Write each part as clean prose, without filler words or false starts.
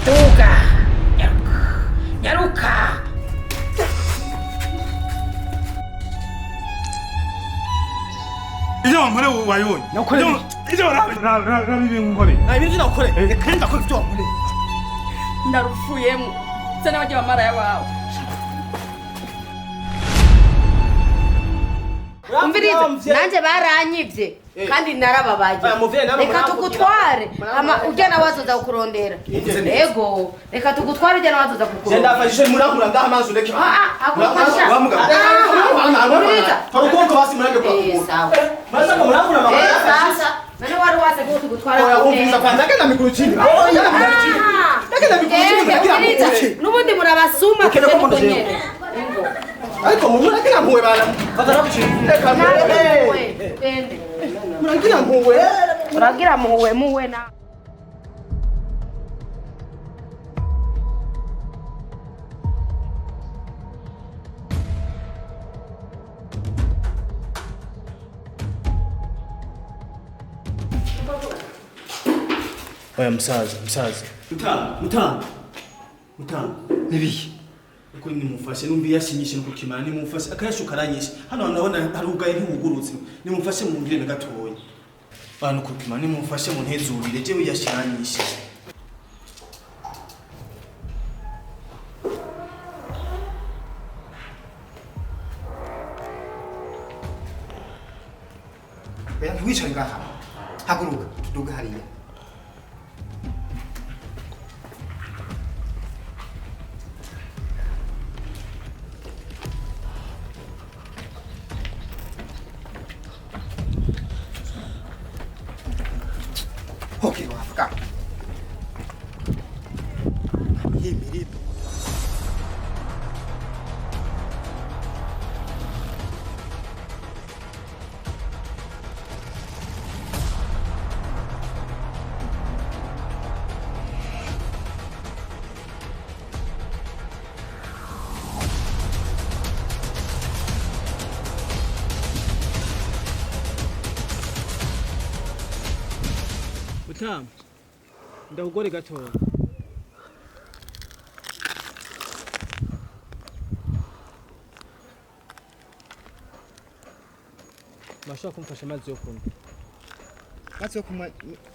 Duga. Nyaruka. Ijo nkore wayibonye. Ijo rabi nkore. Ibintu nakore. Kandi ndakora ibyo wakore. Ndarufuyemo. Sana bajya bamara yabawe. Umviriza nanje baranyivye kandi narababaye. Reka tugutware ama ujana wazoza kukurondera. Yego reka tugutware ujana wazoza kukurondera. Jenda afashe muragura ndaha amazi ureke. Akufasha. Umviriza. Tarukonko basi murage kwa. Sawa. Basa ko muragura mama. Sasa. Nani wari wase ko tugutwara. Oya umviriza kwanza kenda mikuru chini. Oya mikuru chini. Kenda mikuru chini muragira muke. Nubundi murabasuma kende ko nyene. Ariko muragira mpuwe bana. Fatara buci. Reka mpuwe. Pende. Muragira mpuwe. Muragira muwe na. Oya msaza. Mutanga. Nibi. Uko nimufashe numbi yashinyishe nuko kimana nimufashe akayashuka aranyishe. Hano ndabona harugaye ntibugurutse. Nimufashe mu ngire gatoya. Bana uko kimana nimufashe mu ntezurire jewe yashiranyishe. Oya ntiwicare ngaha. Haguruka tuduga hariya. Okay, wafuka. Hii mirito. Mutamu. Ndakugore gatoya. Mashaka kumfasha amazi yo kunywa.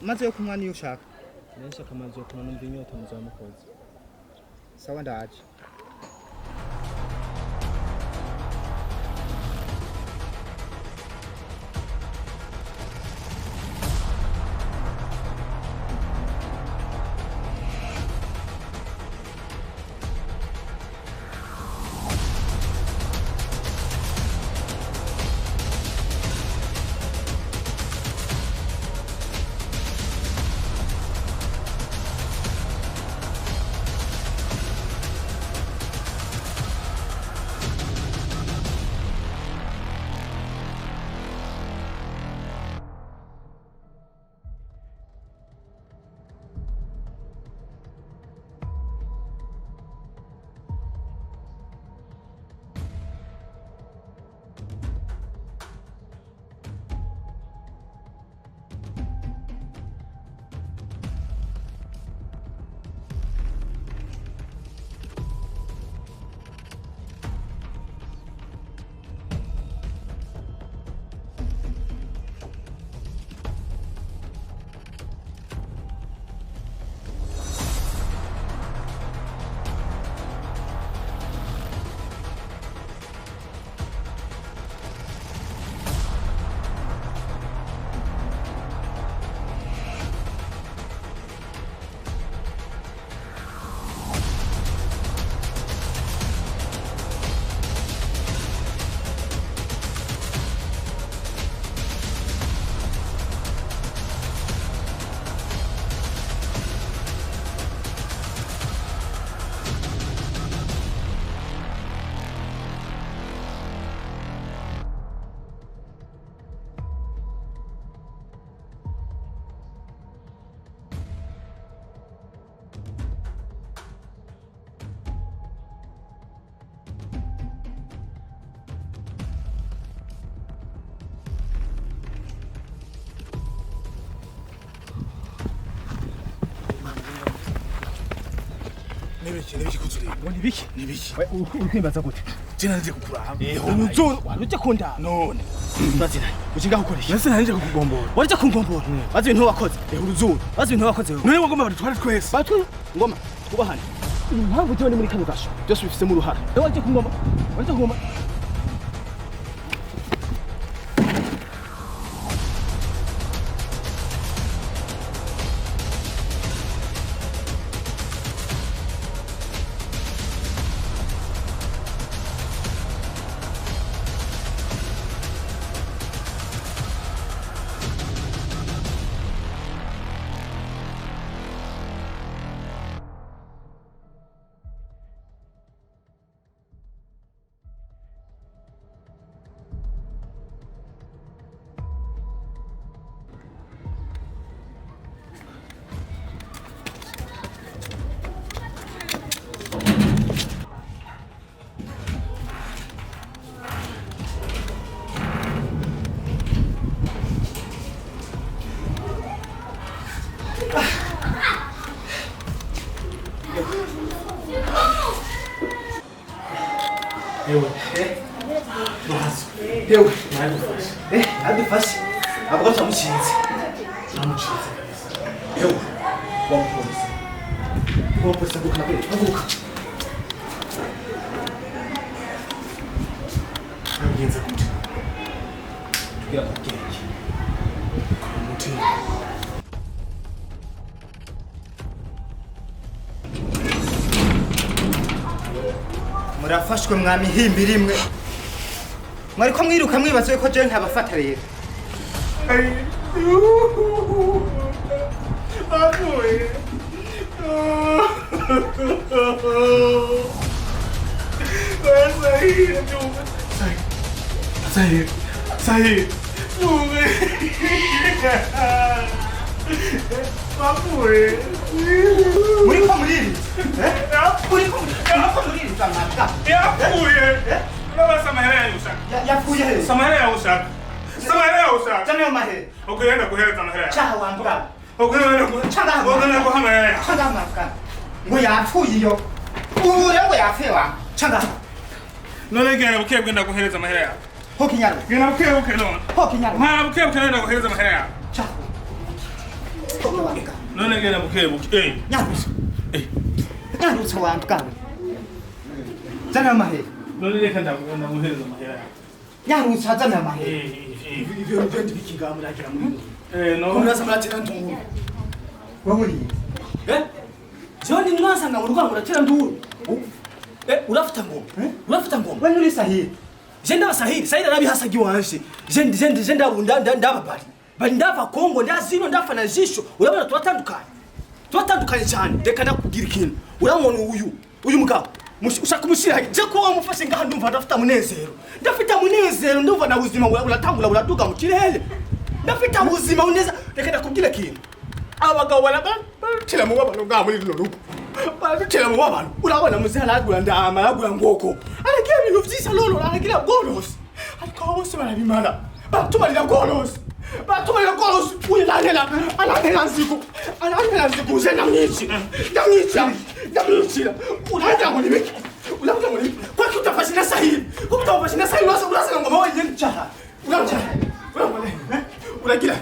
Maze yo kunywa niyo ushaka. Nashaka amazi yo kunywa numva inyota muzamukoze. Sawa ndaje. Nibiki kuzuri. Nibiki? Nibiki. Ukwimbaza gute? Jina nje kukuraba. Uzo waruje konda. None. Bazina. Ukinga ukoresha. Nase nanje kukugombora. Warije kungombora. Bazi ibintu wakoze. Uruzo. Bazi ibintu wakoze. None wagomba batware twese. Batwe ngoma kubahana. Impamvu tyo ni muri kano gasho. Byose bifite mu ruhara. Warije kungomba. Warije kungomba. Eu. Adufashe. Abwo tamuchinze. Tamuchinze. Eu. Wamupolisi. Wamupolisi aguka nabere. Aguka. Ngenza kuti. Tugira kugenge. Muti. Murafashwe mwami himbira imwe. Mwariko mwiruka mwibaze ko je ntabafata rero. Amoe. Sai. Amoe. Muriko muriri. Muriko muriri zamaka. Yapfuye he? Samahera ushaka. Tane mahe. Ukugenda guhereza amahera. Chaha wambwa. Ukugenda guhamera. Changa maka. Ngo yapfuye iyo. Ure ngo yapfewa. Changa. None genda bukebwe guhereza amahera. Hokinyaro. Genda bukebwe none. Hokinyaro. Nta bukebwe guhereza amahera. Chaha. Hokinyaro. None genda bukebwe. Nyaruso. Nyaruso wambwa. Tane mahe. None reka ndagenda guhereza amahera. Nyaruso tane mahe. Ivyo ndi bikinga muragira muri. No. Kumuraza muratera ndungu. Wamuri. Joni mwasanga mu rwango muratera nduru. Urafita ngoma. Urafita ngoma. Wewe uri sahihi. Jenda basahiri, sahiri arabihasagi wanje. Jenda ndababari. Bari ndava Kongo ndazino ndafana jisho. Urabona turatandukanye. Turatandukanye cyane. Reka ndakugira ikintu. Uramwona uyu mugabo. Ushaka kumushira je ko wamufashe ngaha ndumva ndafita munezero. Ndafita munezero ndumva na buzima uratangura uraduga mu kirere. Ndafita buzima uneza. Reka ndakubwira ikintu. Abagabo baratira mu babano ngaha muri rino rugo. Baratira mu babano. Urabona muzala agura ndama agura ngoko. Aragira ibintu vyisa lolo aragira golos. Ariko bose barabimana. Batumarira golos. Uye ananela nziku zena mwichi. Ndamwichira. Unaenda ngo nibiki. Unaenda ngo nibiki. Kwa kutafashina sahihi. Kutafashina sahihi urasa ngoma wewe nje chaha. Ulagira.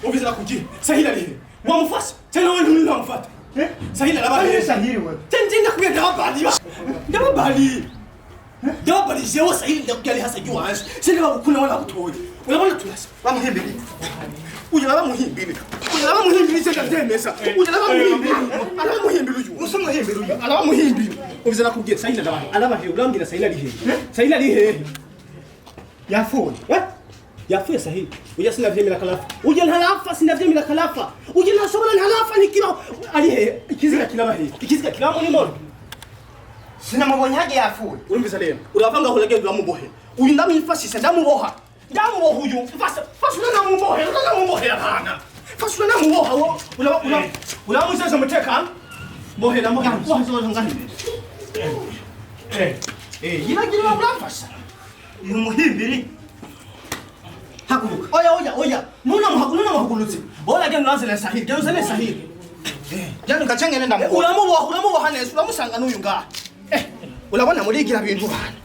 Ubizira kugira. Sahila lihe. Wamufasa. Tena wewe nini wamfuata? Sahila labali. Sahihi wewe. Tenda kuya ndababali. Ndababali jewe sahili ndakugali hasa juu hansi. Sina bakuna wala kutoye. Unabona tulasa. Bamuhimbiri. Uyalaba muhimbiri. Senda ndemesa. Alaba muhimbiri uyu. Usumuhimbiri uyu. Alaba muhimbiri. Ubizira kugira sahila labali. Alaba he ulambira sahila lihe. Sahila lihe. Yafuye. Yafuye sahili. Uja sina vyemila kalafa. Uja nhalafa sina vyemila kalafa. Uja nhasobala nhalafa nikira. Alihe ikizika kilaba he. Ikizika kilaba ni mono. Sina mubonye haje yafuye. Urumviza rero. Uravanga aho lagenda uramubohe. Uyu ndamwifashisha ndamuboha. Uyu. Fasula namubohe abana. Fasula namuboha. Uramuzaza muteka. Bohe na mohe. Wazo ngani. Yiragira urafasha. Uyu muhimbiri. Haguruka. Oya. Nuna muhagulutse. Bola genda uranze na sahili. Genda uzane sahili. Jani kachangene ndamu. Uramuboha neza uramusanga n'uyu ngaha. Urabona murigira ibintu bana.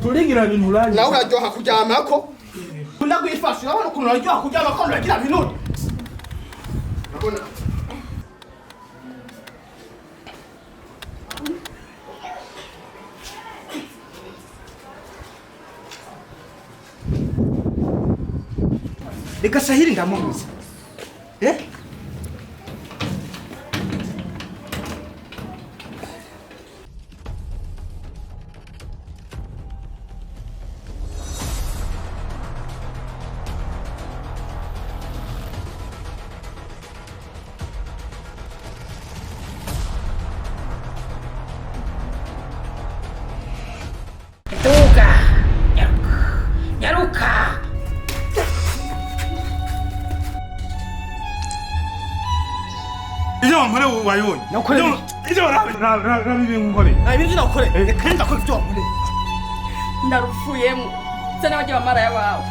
Turigira ibintu uranye. Nawe uraryoha kuryamako. Ndagwifasha urabona ukuntu uraryoha kuryamako uragira ibintu. Urabona? Reka Sahiri ndamubuza. Nyaruka. Ije wankore wayibonye. Ije raba ibintu nkore. Ibintu nakore. Kandi ndakora ibyo wankore. ndarufuyemo. Sana waje bamaraya bawe.